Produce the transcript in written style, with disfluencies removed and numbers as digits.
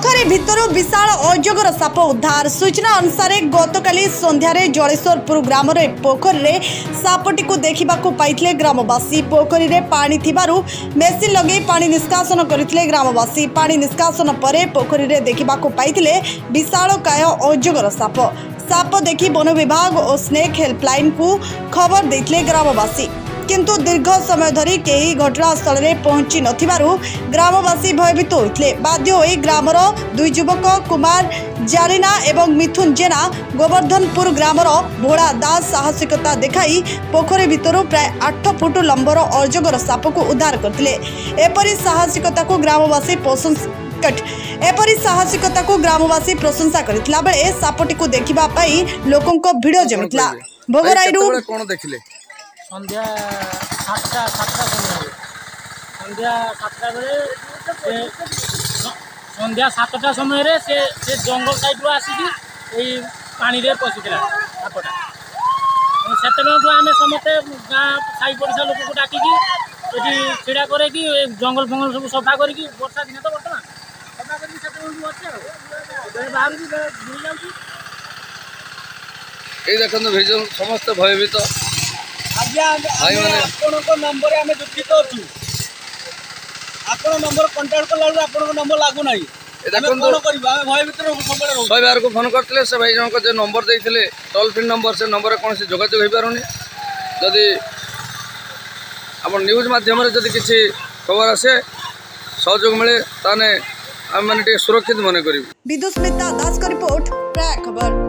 पोखरी भितर विशाल अजगर साप उद्धार। सूचना अनुसार गतकाली सन्धार जलेश्वरपुर ग्रामर पोखरी में सापटी को देखा पाई ग्रामवासी। पोखरी में पानी थिबारु मेसिन लगे पानी निष्कासन करथिले ग्रामवासी। पानी निष्कासन पर पोखरी में देखा पाई विशालकाय अजगर साप। साप देखि वन विभाग और स्नेक हेल्पलाइन को खबर देथिले ग्रामवासी, किंतु दीर्घ समय धरी कई घटनास्थल में पहुंची नथिबारु ग्रामवासी भयभीत होइथिले। बाध्य होई ग्रामर दुई युवक कुमार जालिना एवं मिथुन जेना गोवर्धनपुर ग्रामर भोला दास साहसिकता देखाई पोखरी भितर प्राय 8 फुट लंबर अजगर साप को उद्धार करथिले। एपरि साहसिकता को ग्रामवासी प्रशंसा करथिला बेले सापटी को देखिबा पई लोकन को भिड़ जमितला। भोगराईरु कोन देखिले? सन्ध्या सातटा समय से जंगल साइड आसिकी पानी रे पशिला सापटा। से आम समस्ते गाँ साई पड़ोसा लोक को डाकिकी छीड़ा करे जंगल फंगल सब सफा करके वर्षा दिन तो बर्तमान सफा करके बाहर देखो समस्त भयभीत नंबर आम दुखित अच्छु। आप नंबर कंटाक्ट कला आप नंबर लगुना भय को फोन करते से भाई जनक जो नंबर देते टोल फ्री नंबर से नंबर कौन जोगाजोग हो पारे। जदि आप न्यूज मध्यम जदि किसी खबर आसे सहयोग मिले ताने आम मैंने सुरक्षित मन कर। विदुस्मिता दास का रिपोर्ट, प्राय खबर।